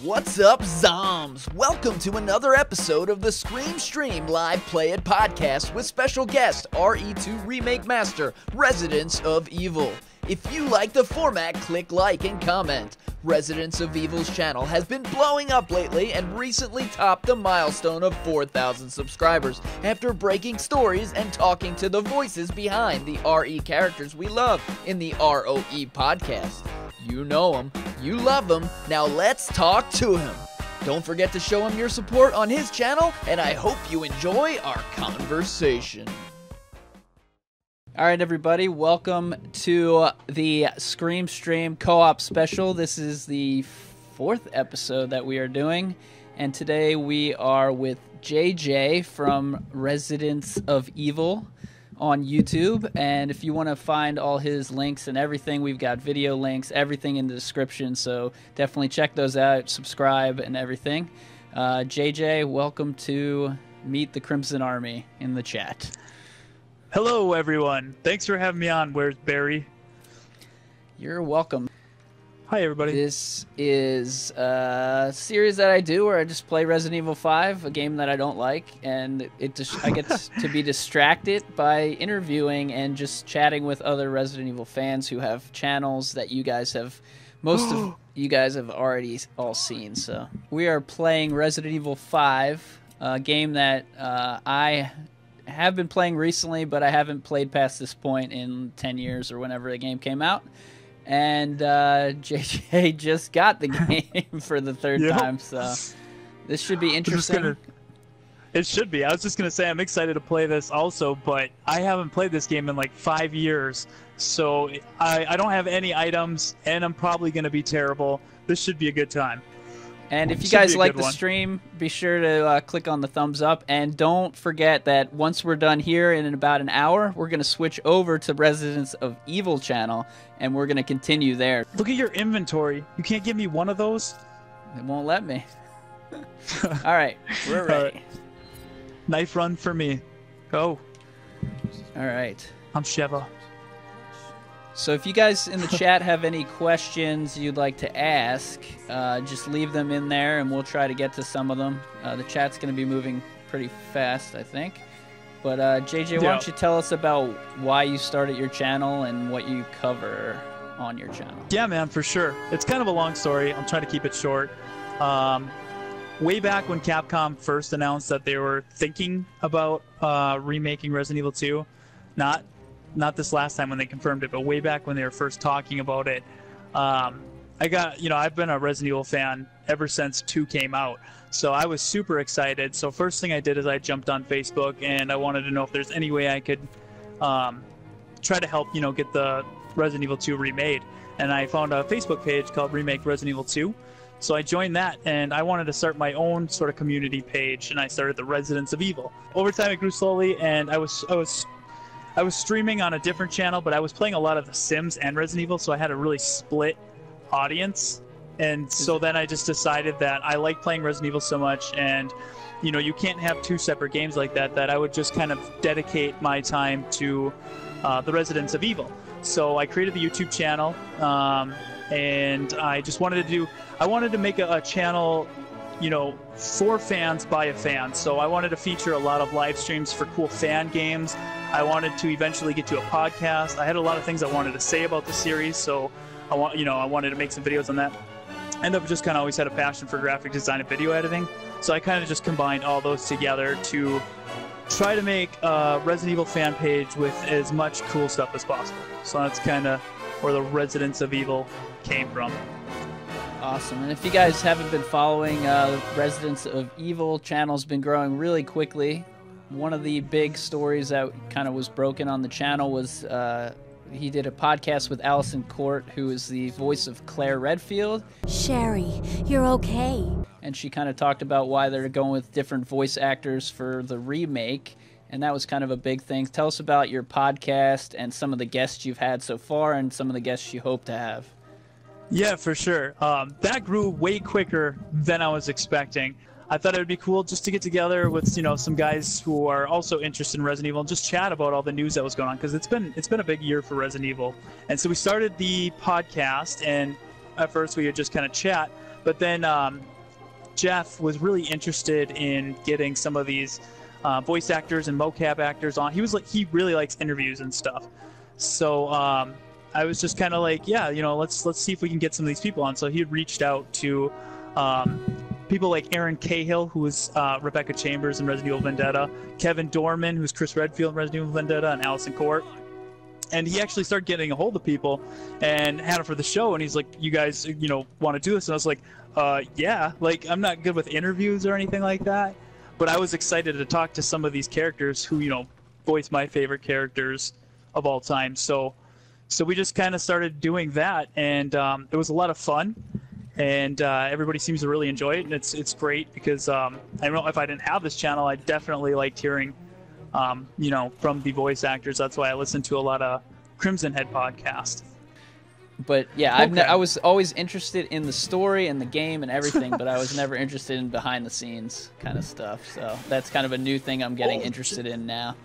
What's up, Zoms? Welcome to another episode of the Scream Stream Live Play It podcast with special guest RE2 Remake Master, Residents of Evil. If you like the format, click like and comment. Residents of Evil's channel has been blowing up lately and recently topped the milestone of 4,000 subscribers after breaking stories and talking to the voices behind the RE characters we love in the ROE podcast. You know him, you love him, now let's talk to him. Don't forget to show him your support on his channel, and I hope you enjoy our conversation. Alright everybody, welcome to the Scream Stream Co-op Special. This is the 4th episode that we are doing, and today we are with JJ from Residents of Evil on YouTube, and if you want to find all his links and everything, we've got video links, everything in the description, so definitely check those out, subscribe and everything. JJ, welcome to Meet the Crimson Army in the chat. Hello everyone, thanks for having me on WheresBarry. You're welcome. Hi everybody. This is a series that I do where I just play Resident Evil 5, a game that I don't like, and I get to be distracted by interviewing and just chatting with other Resident Evil fans who have channels that you guys have, most of you guys have already all seen. So we are playing Resident Evil 5, a game that I have been playing recently, but I haven't played past this point in 10 years or whenever the game came out. And JJ just got the game for the third time, so this should be interesting. It should be. I was just going to say I'm excited to play this also, but I haven't played this game in like 5 years, so I don't have any items, and I'm probably going to be terrible. This should be a good time. And if you guys like the stream, be sure to click on the thumbs up. And don't forget that once we're done here in about an hour, we're going to switch over to Residents of Evil channel, and we're going to continue there. Look at your inventory. You can't give me one of those? It won't let me. All right, we're ready. Knife run for me. Go. All right. I'm Sheva. So if you guys in the chat have any questions you'd like to ask, just leave them in there and we'll try to get to some of them. The chat's going to be moving pretty fast, I think. But JJ, why don't you tell us about why you started your channel and what you cover on your channel? Yeah, man, for sure. It's kind of a long story. I'm trying to keep it short. Way back when Capcom first announced that they were thinking about remaking Resident Evil 2, not this last time when they confirmed it, but way back when they were first talking about it, I've been a Resident Evil fan ever since 2 came out, so I was super excited. So first thing I did is I jumped on Facebook and I wanted to know if there's any way I could try to help, get the Resident Evil 2 remade. And I found a Facebook page called Remake Resident Evil 2. So I joined that, and I wanted to start my own sort of community page, and I started the Residents of Evil. Over time it grew slowly, and I was streaming on a different channel, but I was playing a lot of The Sims and Resident Evil, so I had a really split audience. And so then I just decided that I like playing Resident Evil so much, and you can't have 2 separate games like that, that I would just kind of dedicate my time to the Residents of Evil. So I created the YouTube channel, and I just wanted to make a channel for fans by a fan. So I wanted to feature a lot of live streams for cool fan games. I wanted to eventually get to a podcast. I had a lot of things I wanted to say about the series, so I wanted to make some videos on that. I've just kind of always had a passion for graphic design and video editing, so I kind of just combined all those together to try to make a Resident Evil fan page with as much cool stuff as possible. So that's kind of where the Residents of Evil came from. Awesome. And if you guys haven't been following, Residents of Evil channel's been growing really quickly. One of the big stories that kind of was broken on the channel was he did a podcast with Alyson Court, who is the voice of Claire Redfield. Sherry, you're okay. And she kind of talked about why they're going with different voice actors for the remake, and that was kind of a big thing. Tell us about your podcast and some of the guests you've had so far and some of the guests you hope to have. Yeah, for sure. That grew way quicker than I was expecting. I thought it would be cool just to get together with some guys who are also interested in Resident Evil and just chat about all the news that was going on, because it's been a big year for Resident Evil. And so we started the podcast, and at first we would just kind of chat, But then Jeff was really interested in getting some of these voice actors and mocap actors on. He really likes interviews and stuff. So I was just kind of like, yeah, let's see if we can get some of these people on. So he had reached out to people like Aaron Cahill, who was Rebecca Chambers in Resident Evil Vendetta, Kevin Dorman, who's Chris Redfield in Resident Evil Vendetta, and Alyson Court. And he actually started getting a hold of people and had it for the show. And he's like, you guys, want to do this? And I was like, yeah. Like, I'm not good with interviews or anything like that. But I was excited to talk to some of these characters who, voice my favorite characters of all time. So we just kind of started doing that. And it was a lot of fun. And everybody seems to really enjoy it. And it's great because I know if I didn't have this channel, I definitely liked hearing from the voice actors. That's why I listen to a lot of Crimson Head podcast. But yeah, I was always interested in the story and the game and everything, but I was never interested in behind the scenes kind of stuff. So that's kind of a new thing I'm getting interested in now.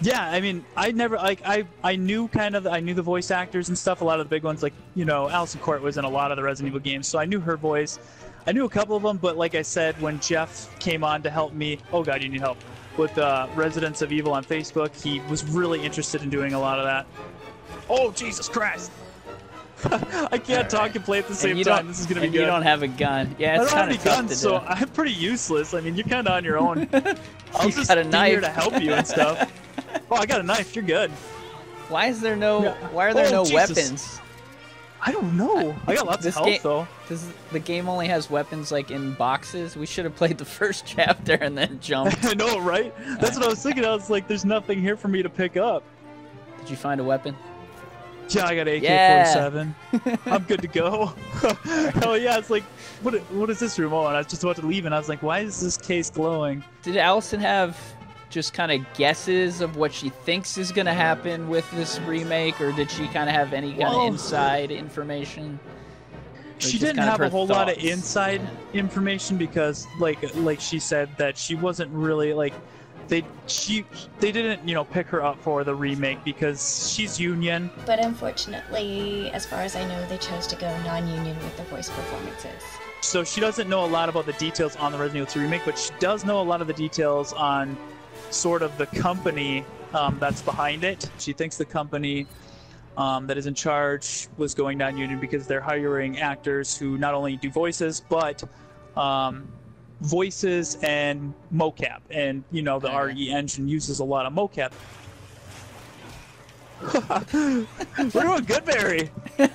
Yeah, I mean, I never I knew the voice actors and stuff. A lot of the big ones, like Alyson Court was in a lot of the Resident Evil games, so I knew her voice. I knew a couple of them, but like I said, when Jeff came on to help me, oh god, you need help, with Residents of Evil on Facebook, he was really interested in doing a lot of that. Oh Jesus Christ! I can't talk and play at the same time. This is gonna be good. You don't have a gun. Yeah, it's kind of tough to do. So I'm pretty useless. I mean, you're kind of on your own. I'll just got a be knife here to help you and stuff. Oh, I got a knife. You're good. Why is there no? Yeah. Why are there no Jesus. Weapons? I don't know. I got lots of health though. The game only has weapons like in boxes. We should have played the first chapter and then jumped. I know, right? That's what I was thinking. I was like, there's nothing here for me to pick up. Did you find a weapon? Yeah, I got AK-47. Yeah. I'm good to go. Hell yeah, it's like, what is this room? Oh, and I was just about to leave, and I was like, why is this case glowing? Did Alyson have just kind of guesses of what she thinks is going to happen with this remake, or did she kind of have any kind of inside information? She didn't have a whole lot of inside information because, like she said, that she wasn't really like. They didn't pick her up for the remake because she's union. But unfortunately, as far as I know, they chose to go non-union with the voice performances. So she doesn't know a lot about the details on the Resident Evil 2 remake, but she does know a lot of the details on sort of the company that's behind it. She thinks the company that is in charge was going non-union because they're hiring actors who not only do voices, but voices and mocap, and the RE engine uses a lot of mocap. We're doing good, Barry. This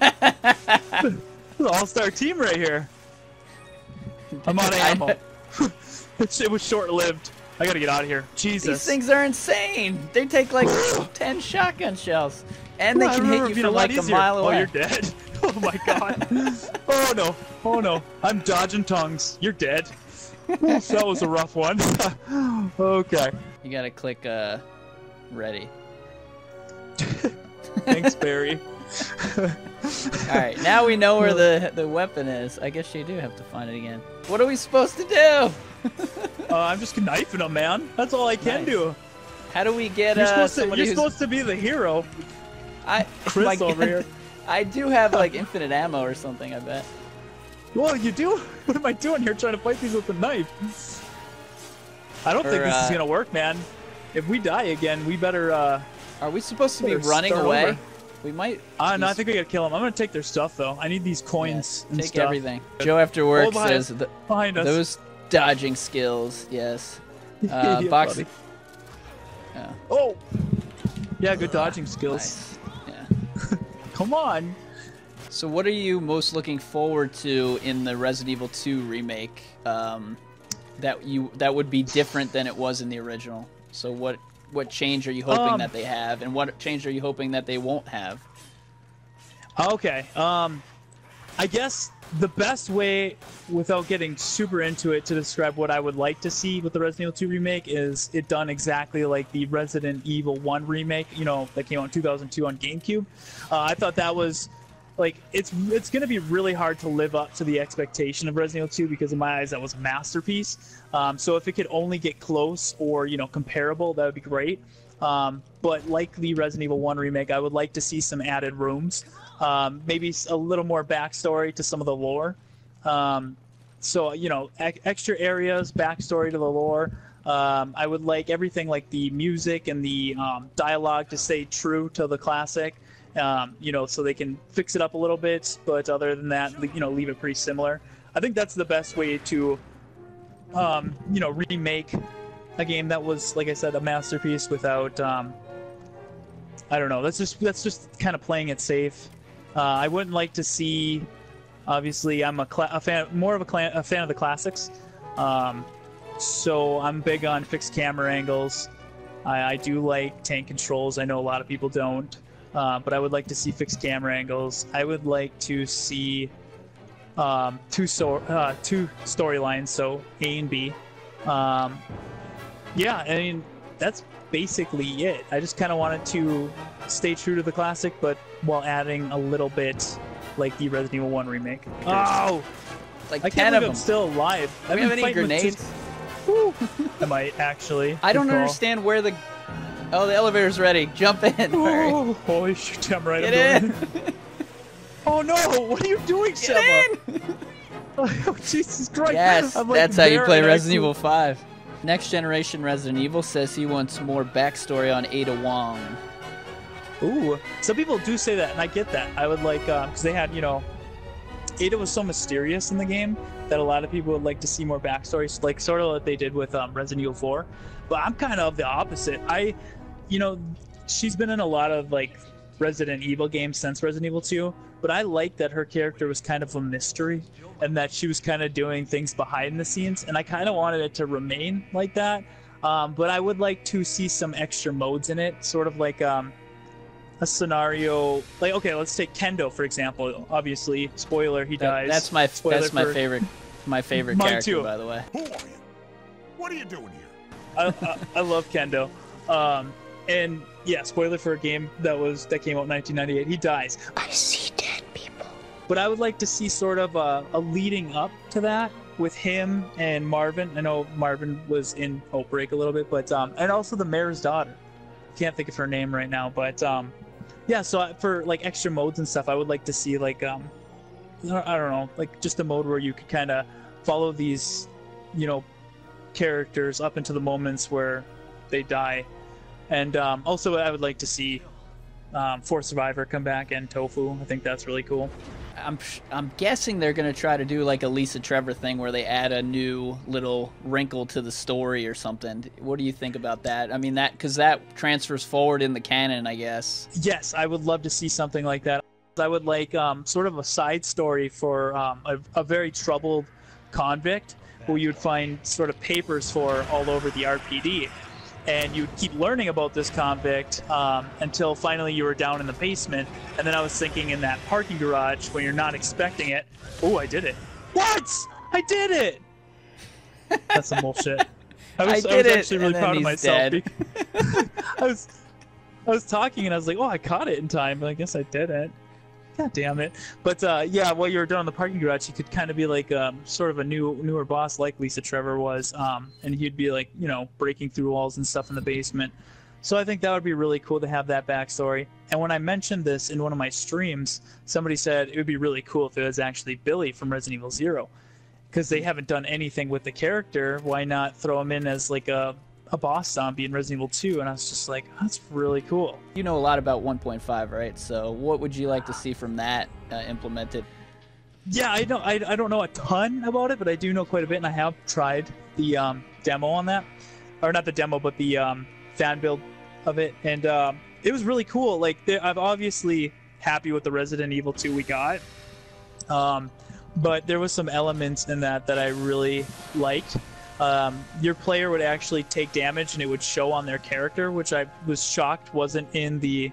is an all-star team right here. I'm out of ammo. It was short-lived. I gotta get out of here. Jesus. These things are insane. They take like 10 shotgun shells, and they can hit you from like a mile away. Oh, you're dead. Oh my god. Oh no. Oh no. I'm dodging tongues. You're dead. Oof, that was a rough one. Okay. You gotta click ready. Thanks, Barry. Alright, now we know where the weapon is. I guess you do have to find it again. What are we supposed to do? I'm just knifing him, man. That's all I can do. How do we get you're supposed to be the hero. Chris over here. I do have like infinite ammo or something, I bet. Well, you do? What am I doing here trying to fight these with a knife? I don't think this is gonna work, man. If we die again, we better Are we supposed to be running away? Over. We might. No, I think we gotta kill them. I'm gonna take their stuff though. I need these coins and take stuff. Everything. Joe after work says behind us. Those dodging skills, yes. Box. Yeah. Oh. Yeah, good dodging skills. Nice. Yeah. Come on. So what are you most looking forward to in the Resident Evil 2 remake that would be different than it was in the original? So what change are you hoping that they have, and what change are you hoping that they won't have? Okay. I guess the best way, without getting super into it, to describe what I would like to see with the Resident Evil 2 remake is it done exactly like the Resident Evil 1 remake, that came out in 2002 on GameCube. I thought that was like it's going to be really hard to live up to the expectation of Resident Evil 2 because in my eyes that was a masterpiece. So if it could only get close or comparable, that would be great. But like the Resident Evil 1 remake, I would like to see some added rooms, maybe a little more backstory to some of the lore. So, extra areas, backstory to the lore. I would like everything like the music and the dialogue to stay true to the classic, so they can fix it up a little bit. But other than that, leave it pretty similar. I think that's the best way to, remake a game that was, like I said, a masterpiece without, I don't know. That's just kind of playing it safe. I wouldn't like to see. Obviously, I'm a fan of the classics. So I'm big on fixed camera angles. I do like tank controls. I know a lot of people don't, but I would like to see fixed camera angles. I would like to see two storylines, so A and B. Yeah, I mean that's basically it. I just kind of wanted to stay true to the classic, but while adding a little bit like the Resident Evil 1 remake. Oh! Like I 10 can't of believe them. I'm still alive. Do we have any grenades? I might actually. I don't understand where the... Oh, the elevator's ready. Jump in. Oh, holy shit, I'm right. Get in. Oh no, what are you doing, Sheva? Get in. Oh, Jesus Christ. Yes, I'm like that's how you there play and Resident Evil 5. Next Generation Resident Evil says he wants more backstory on Ada Wong. Ooh, some people do say that, and I get that. I would like, because they had, Ada was so mysterious in the game that a lot of people would like to see more backstories, like sort of what they did with Resident Evil 4. But I'm kind of the opposite. She's been in a lot of like Resident Evil games since Resident Evil 2, but I like that her character was kind of a mystery and that she was kind of doing things behind the scenes, and I kind of wanted it to remain like that. But I would like to see some extra modes in it, sort of like a scenario like, okay, let's take Kendo for example. Obviously, spoiler, he dies. That's my favorite character, too. by the way. Who are you? What are you doing here? I love Kendo. And yeah, spoiler for a game that came out in 1998. He dies. I see dead people. But I would like to see sort of a leading up to that with him and Marvin. I know Marvin was in Outbreak a little bit, but and also the mayor's daughter. Can't think of her name right now, but yeah. So for like extra modes and stuff, I would like to see like I don't know, like just a mode where you could kind of follow these, characters up into the moments where they die. And also I would like to see For Survivor come back and Tofu. I think that's really cool. I'm guessing they're gonna try to do like a Lisa Trevor thing where they add a new little wrinkle to the story or something. What do you think about that? I mean, because that transfers forward in the canon, I guess. Yes, I would love to see something like that. I would like sort of a side story for a very troubled convict who you'd find sort of papers for all over the RPD. And you'd keep learning about this convict until finally you were down in the basement. And then I was thinking in that parking garage when you're not expecting it. Oh, I did it. What? I did it! That's some bullshit. I was actually really proud of myself. I was talking and I was like, oh, I caught it in time. But I guess I did it. God damn it. But yeah, while you were down in the parking garage, you could kind of be like sort of a newer boss like Lisa Trevor was. And he'd be like, breaking through walls and stuff in the basement. So I think that would be really cool to have that backstory. And when I mentioned this in one of my streams, somebody said it would be really cool if it was actually Billy from Resident Evil 0. Because they haven't done anything with the character, why not throw him in as like a boss zombie in Resident Evil 2, and I was just like, that's really cool. You know a lot about 1.5, right? So what would you like to see from that implemented? Yeah, I don't know a ton about it, but I do know quite a bit, and I have tried the demo on that. Or not the demo, but the fan build of it, and it was really cool. Like, I'm obviously happy with the Resident Evil 2 we got, but there was some elements in that I really liked. Your player would actually take damage and it would show on their character, which I was shocked wasn't in the,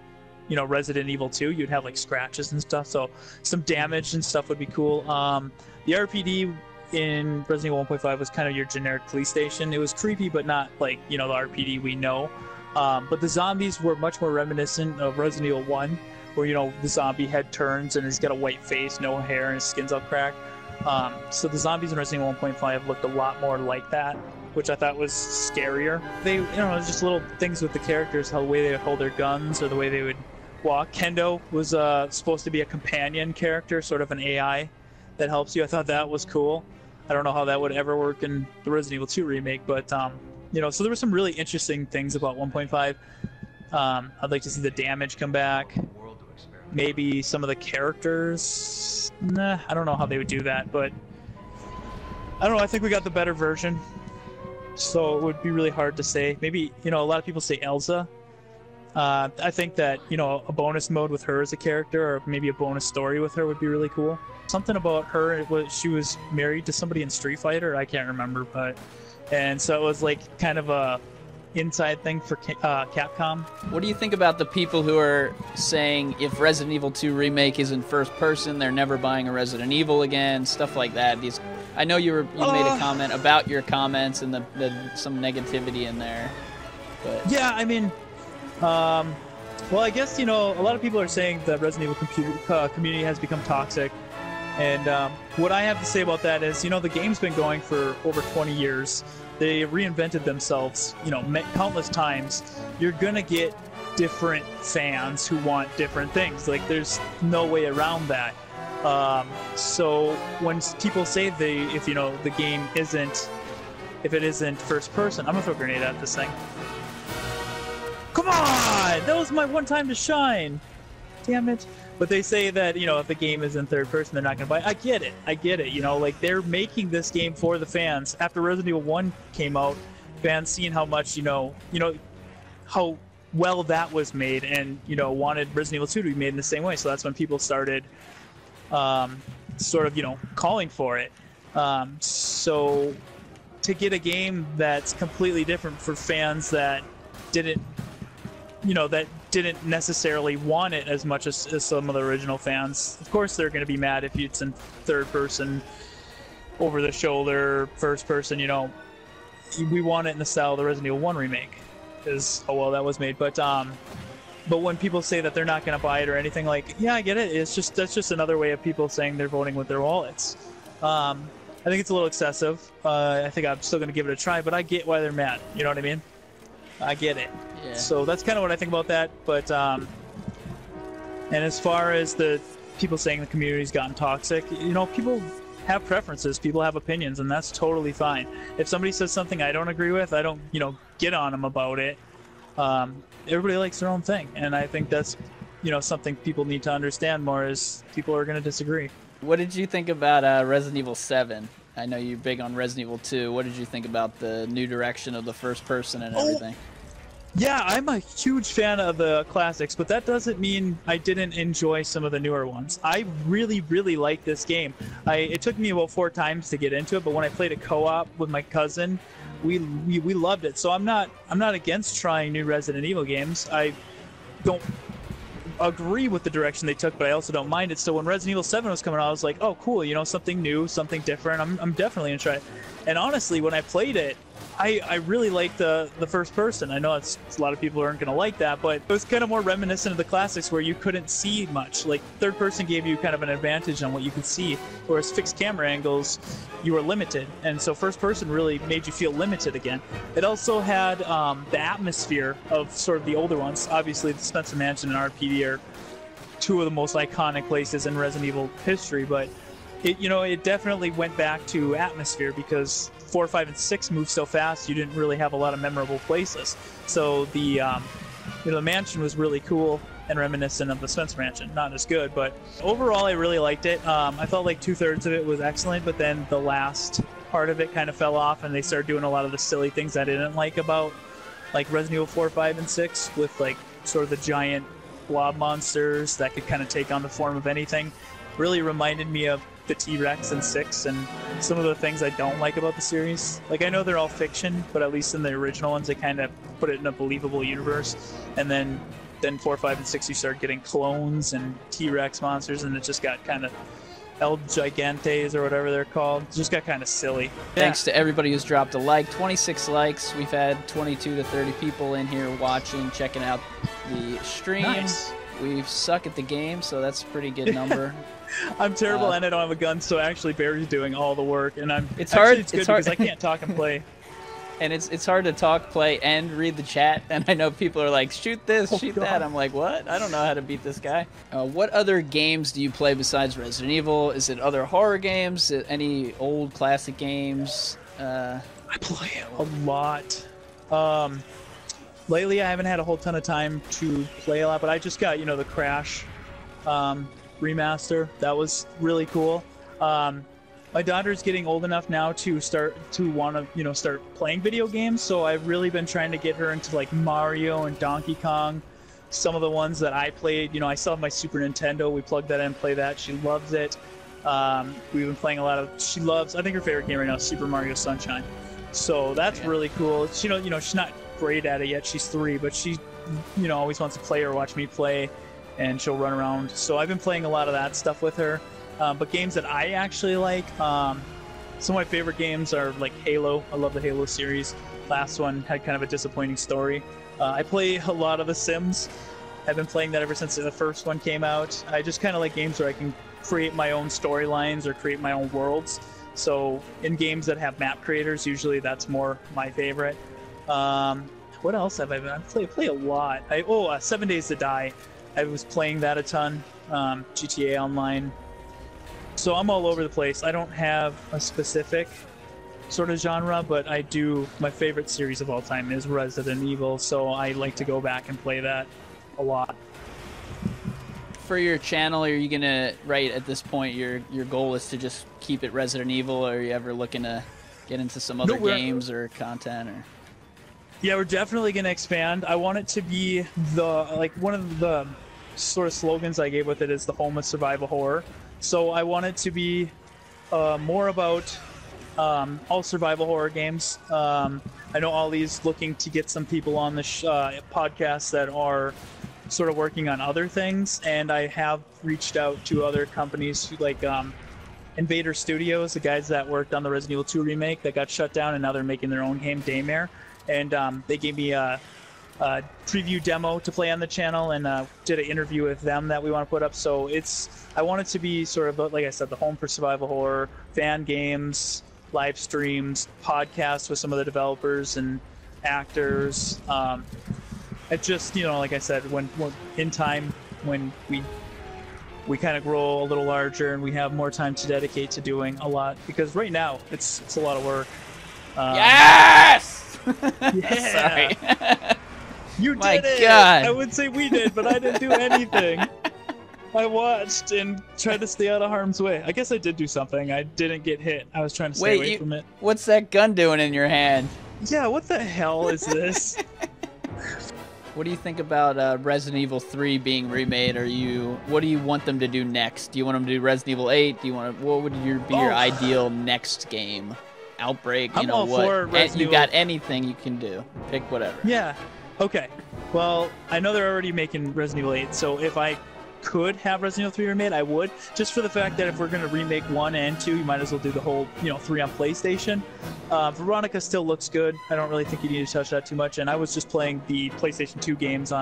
Resident Evil 2. You'd have like scratches and stuff, so some damage and stuff would be cool. The RPD in Resident Evil 1.5 was kind of your generic police station. It was creepy, but not like, the RPD we know. But the zombies were much more reminiscent of Resident Evil 1, where, the zombie head turns and he's got a white face, no hair, and his skin's all cracked. So the zombies in Resident Evil 1.5 looked a lot more like that, which I thought was scarier. They, just little things with the characters, how the way they would hold their guns or the way they would walk. Kendo was supposed to be a companion character, sort of an AI that helps you. I thought that was cool. I don't know how that would ever work in the Resident Evil 2 remake, but you know, so there were some really interesting things about 1.5. I'd like to see the damage come back. Maybe some of the characters. Nah, I don't know how they would do that, but I don't know. I think we got the better version, so it would be really hard to say. Maybe, you know, a lot of people say Elsa. I think that, you know, a bonus mode with her as a character, or maybe a bonus story with her would be really cool. Something about her, she was married to somebody in Street Fighter. I can't remember, but and so it was like kind of a inside thing for Capcom. What do you think about the people who are saying if Resident Evil 2 Remake is in first person, they're never buying a Resident Evil again, stuff like that? I know you made a comment about your comments and some negativity in there. But yeah, I mean, well, I guess, you know, a lot of people are saying the Resident Evil community has become toxic. And what I have to say about that is, you know, the game's been going for over 20 years. They reinvented themselves, you know, countless times. You're gonna get different fans who want different things. Like, there's no way around that. So when people say if you know the game isn't, if it isn't first person, I'm gonna throw a grenade at this thing. Come on, that was my one time to shine. Damn it. But they say that, you know, if the game is in third person, they're not going to buy it. I get it. You know, like, they're making this game for the fans. After Resident Evil 1 came out, fans seen how much, you know, how well that was made, and, you know, wanted Resident Evil 2 to be made in the same way. So that's when people started sort of, you know, calling for it. So to get a game that's completely different for fans that didn't, you know, that didn't necessarily want it as much as some of the original fans. Of course they're going to be mad if it's in third person, over the shoulder, first person, you know. We want it in the style of the Resident Evil 1 remake, is how well that was made. But when people say that they're not going to buy it or anything, like, yeah, I get it. That's just another way of people saying they're voting with their wallets. I think it's a little excessive. I think I'm still going to give it a try, but I get why they're mad. You know what I mean? I get it. Yeah. So that's kind of what I think about that. But and as far as the people saying the community's gotten toxic, you know, people have preferences, people have opinions, and that's totally fine. If somebody says something I don't agree with, I don't, you know, get on them about it. Everybody likes their own thing, and I think that's, you know, something people need to understand more, is people are going to disagree. What did you think about Resident Evil 7? I know you're big on Resident Evil 2. What did you think about the new direction of the first person and everything? Yeah, I'm a huge fan of the classics, but that doesn't mean I didn't enjoy some of the newer ones. I really, really like this game. It took me about 4 times to get into it, but when I played a co-op with my cousin, we loved it. So I'm not against trying new Resident Evil games. I don't agree with the direction they took, but I also don't mind it. So when Resident Evil 7 was coming out, I was like, oh, cool, you know, something new, something different. I'm definitely gonna try it. And honestly, when I played it, I really liked the first person. I know it's a lot of people aren't gonna like that, but it was kind of more reminiscent of the classics where you couldn't see much. Like, third person gave you kind of an advantage on what you could see, whereas fixed camera angles, you were limited. And so first person really made you feel limited again. It also had the atmosphere of sort of the older ones. Obviously, the Spencer Mansion and RPD are 2 of the most iconic places in Resident Evil history, but it, you know, it definitely went back to atmosphere, because 4, 5, and 6 moved so fast, you didn't really have a lot of memorable places. So the, you know, the mansion was really cool and reminiscent of the Spencer Mansion. Not as good, but overall I really liked it. I felt like 2/3 of it was excellent, but then the last part of it kind of fell off, and they started doing a lot of the silly things I didn't like about, like, Resident Evil 4, 5, and 6, with, like, sort of the giant blob monsters that could kind of take on the form of anything. Really reminded me of the T-Rex in 6, and some of the things I don't like about the series. Like, I know they're all fiction, but at least in the original ones, they kind of put it in a believable universe. And then 4, 5, and 6, you start getting clones and T-Rex monsters, and it just got kind of El Gigantes or whatever they're called. It just got kind of silly. Thanks to everybody who's dropped a like. 26 likes. We've had 22 to 30 people in here watching, checking out the stream. Nice. We suck at the game, so that's a pretty good number. I'm terrible and I don't have a gun, so actually Barry's doing all the work, and it's hard because I can't talk and play. and it's hard to talk, play, and read the chat. And I know people are like, shoot this, shoot that. I'm like, what? I don't know how to beat this guy. What other games do you play besides Resident Evil? Is it other horror games? Any old classic games? I play a lot. Lately, I haven't had a whole ton of time to play a lot, but I just got, the Crash remaster. That was really cool. My daughter's getting old enough now to want to start playing video games, so I've really been trying to get her into like Mario and Donkey Kong. Some of the ones that I played, I still have my Super Nintendo. We plugged that in and play that. She loves it. We've been playing a lot of. She loves. I think her favorite game right now is Super Mario Sunshine. So that's really cool. She's not great at it yet. She's 3, but she, always wants to play or watch me play, and she'll run around. So I've been playing a lot of that stuff with her. But games that I actually like, some of my favorite games are like Halo. I love the Halo series. Last one had kind of a disappointing story. I play a lot of The Sims. I've been playing that ever since the first one came out. I just kind of like games where I can create my own storylines or create my own worlds. So in games that have map creators, usually that's more my favorite. What else have I been? I play a lot. 7 Days to Die. I was playing that a ton. GTA Online. So I'm all over the place. I don't have a specific sort of genre, but I do. My favorite series of all time is Resident Evil, so I like to go back and play that a lot. For your channel, are you gonna, right at this point, your goal is to just keep it Resident Evil, or are you ever looking to get into some other games or content? Or yeah, we're definitely gonna expand. I want it to be one of the sort of slogans I gave with it is the home of survival horror. So I want it to be more about all survival horror games. I know Ollie's looking to get some people on the podcast that are sort of working on other things, and I have reached out to other companies who, like Invader Studios, the guys that worked on the Resident Evil 2 remake that got shut down, and now they're making their own game, Daymare. And they gave me a preview demo to play on the channel, and did an interview with them that we want to put up. So I want it to be sort of, like I said, the home for survival horror, fan games, live streams, podcasts with some of the developers and actors. It just, like I said, when in time, when we kind of grow a little larger and we have more time to dedicate to doing a lot, because right now it's a lot of work. Yes! Yeah. Sorry. You did My it! God. I would say we did, but I didn't do anything. I watched and tried to stay out of harm's way. I guess I did do something. I didn't get hit. I was trying to stay away from it. What's that gun doing in your hand? Yeah, what the hell is this? What do you think about Resident Evil 3 being remade? What do you want them to do next? Do you want them to do Resident Evil 8? What would be your ideal next game? Outbreak? I'm all for Resident You Evil. got anything you can do. Pick whatever. Yeah. Okay. Well, I know they're already making Resident Evil 8, so if I could have Resident Evil 3 remade, I would. Just for the fact that if we're going to remake 1 and 2, you might as well do the whole, 3 on PlayStation. Veronica still looks good. I don't really think you need to touch that too much. And I was just playing the PlayStation 2 games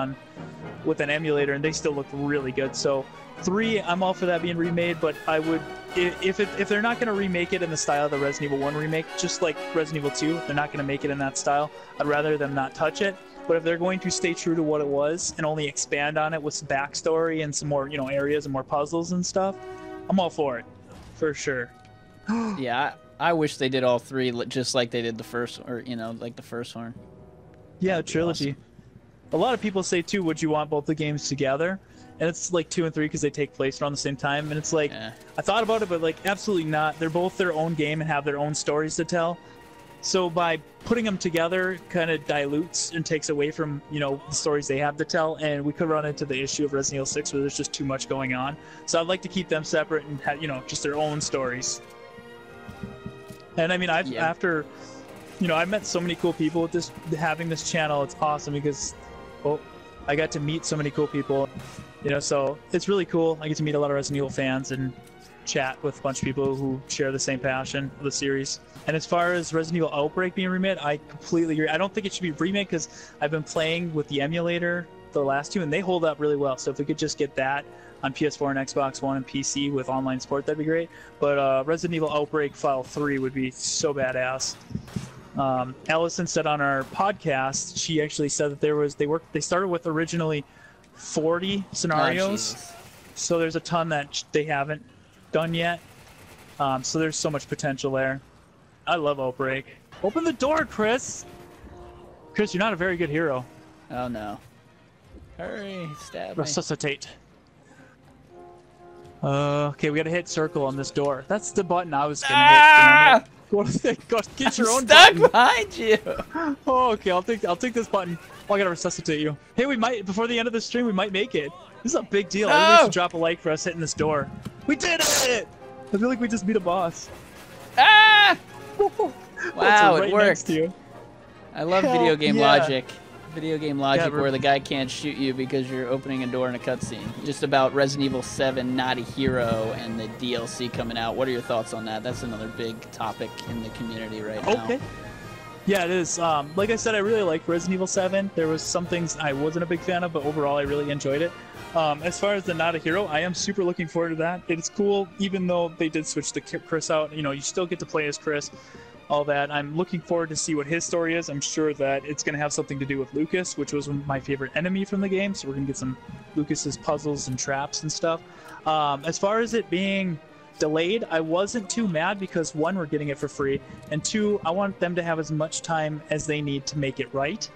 with an emulator, and they still look really good. So 3, I'm all for that being remade, but I would, if they're not going to remake it in the style of the Resident Evil 1 remake, just like Resident Evil 2, they're not going to make it in that style. I'd rather them not touch it. But if they're going to stay true to what it was and only expand on it with some backstory and some more, areas and more puzzles and stuff, I'm all for it, for sure. Yeah, I wish they did all 3 just like they did the first, or like the first one. Yeah, trilogy. Awesome. A lot of people say too, would you want both the games together? And it's like 2 and 3 because they take place around the same time. And it's like, I thought about it, but like absolutely not. They're both their own game and have their own stories to tell. So by putting them together, kind of dilutes and takes away from, the stories they have to tell. And we could run into the issue of Resident Evil 6 where there's just too much going on. So I'd like to keep them separate and have, just their own stories. And I mean, I've met so many cool people with having this channel. It's awesome because, I got to meet so many cool people, so it's really cool. I get to meet a lot of Resident Evil fans and chat with a bunch of people who share the same passion for the series. And as far as Resident Evil Outbreak being remade, I completely agree. I don't think it should be remade because I've been playing with the emulator the last 2 and they hold up really well. So if we could just get that on PS4 and Xbox One and PC with online support, that'd be great. But Resident Evil Outbreak File 3 would be so badass. Alyson said on our podcast, she actually said that they started with originally 40 scenarios. Oh, so there's a ton that they haven't done yet. So there's so much potential there. I love Outbreak. Open the door, Chris! Chris, you're not a very good hero. Oh no. Hurry, stab me. Resuscitate. Okay, we gotta hit circle on this door. That's the button I was gonna hit. Go get your own stuck button. behind you. Oh, okay, I'll take this button. Oh, I gotta resuscitate you. Hey, we might, before the end of the stream, we might make it. This is a big deal. Everybody should drop a like for us hitting this door. We did it! I feel like we just beat a boss. Ah! Wow, right it worked. next to you. I love video game yeah. logic. Video game logic Yeah, where the guy can't shoot you because you're opening a door in a cutscene. Just about Resident Evil 7, Not a Hero, and the DLC coming out. What are your thoughts on that? That's another big topic in the community right now. Okay. Yeah, it is. Like I said, I really like Resident Evil 7. There was some things I wasn't a big fan of, but overall I really enjoyed it. As far as the Not a Hero, I am super looking forward to that. It's cool, even though they did switch the Chris out. You know, you still get to play as Chris, all that. I'm looking forward to see what his story is. I'm sure that it's going to have something to do with Lucas, which was my favorite enemy from the game. So we're going to get some Lucas's puzzles and traps and stuff. As far as it being delayed, I wasn't too mad because 1, we're getting it for free, and 2, I want them to have as much time as they need to make it right.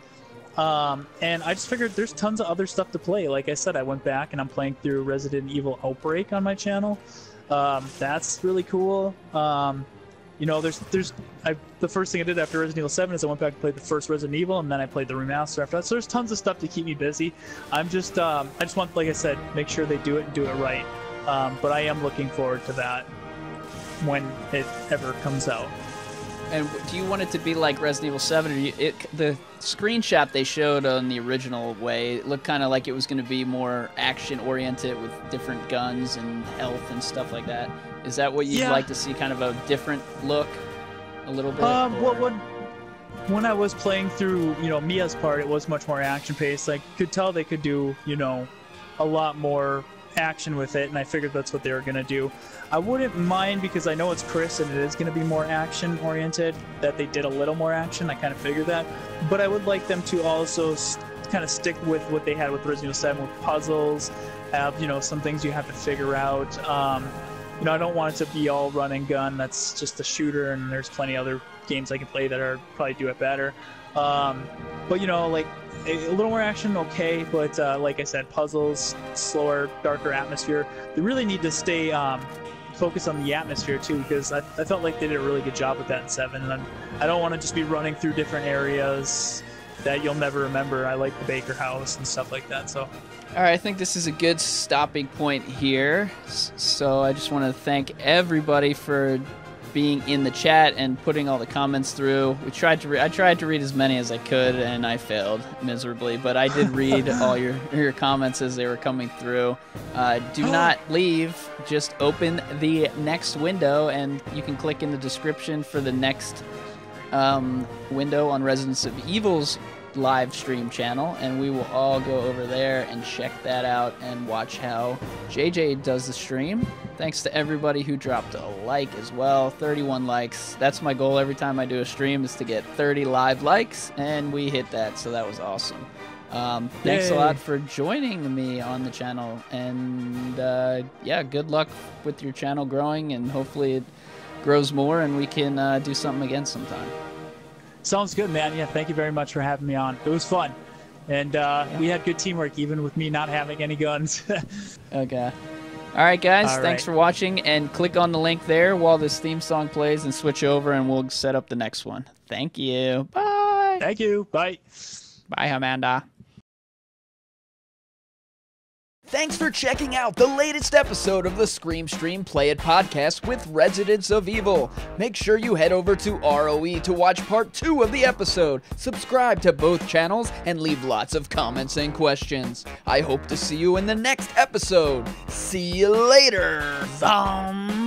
And I just figured there's tons of other stuff to play. Like I said, I went back and I'm playing through Resident Evil Outbreak on my channel. That's really cool. You know, the first thing I did after Resident Evil 7 is I went back and played the first Resident Evil, and then I played the remaster after that. So there's tons of stuff to keep me busy. I just want, like I said, make sure they do it and do it right. But I am looking forward to that when it ever comes out. And do you want it to be like Resident Evil 7? Or the screenshot they showed on the original way, it looked kind of like it was going to be more action-oriented with different guns and health and stuff like that. Is that what you'd like to see, kind of a different look, a little bit? When I was playing through, you know, Mia's part, it was much more action-paced. I could tell they could do, you know, a lot more action with it, and I figured that's what they were going to do. I wouldn't mind, because I know it's Chris and it is going to be more action-oriented, that they did a little more action. I kind of figured that. But I would like them to also kind of stick with what they had with Resident Evil 7, with puzzles, have, you know, some things you have to figure out. You know, I don't want it to be all run and gun. That's just a shooter, and there's plenty of other games I can play that are probably do it better. But, you know, like, a little more action, okay, but like I said, puzzles, slower, darker atmosphere. They really need to stay focused on the atmosphere too, because I felt like they did a really good job with that in 7, and I don't want to just be running through different areas that you'll never remember. I like the Baker House and stuff like that. So, all right, I think this is a good stopping point here. So I just want to thank everybody for being in the chat and putting all the comments through. I tried to read as many as I could, and I failed miserably, but I did read all your comments as they were coming through. Do not leave. Just open the next window, and you can click in the description for the next window on Residents of Evil's live stream channel, and we will all go over there and check that out and watch how JJ does the stream. Thanks to everybody who dropped a like as well. 31 likes. That's my goal every time I do a stream, is to get 30 live likes, and we hit that, so that was awesome. Thanks a lot for joining me on the channel, and yeah, good luck with your channel growing, and hopefully it grows more and we can do something again sometime. Sounds good, man. Yeah, thank you very much for having me on. It was fun. And we had good teamwork, even with me not having any guns. Okay. All right, guys. Thanks for watching. And click on the link there while this theme song plays and switch over, and we'll set up the next one. Thank you. Bye. Thank you. Bye. Bye, Amanda. Thanks for checking out the latest episode of the Scream Stream Play It podcast with Residents of Evil. Make sure you head over to ROE to watch part 2 of the episode, subscribe to both channels, and leave lots of comments and questions. I hope to see you in the next episode. See you later, Zom!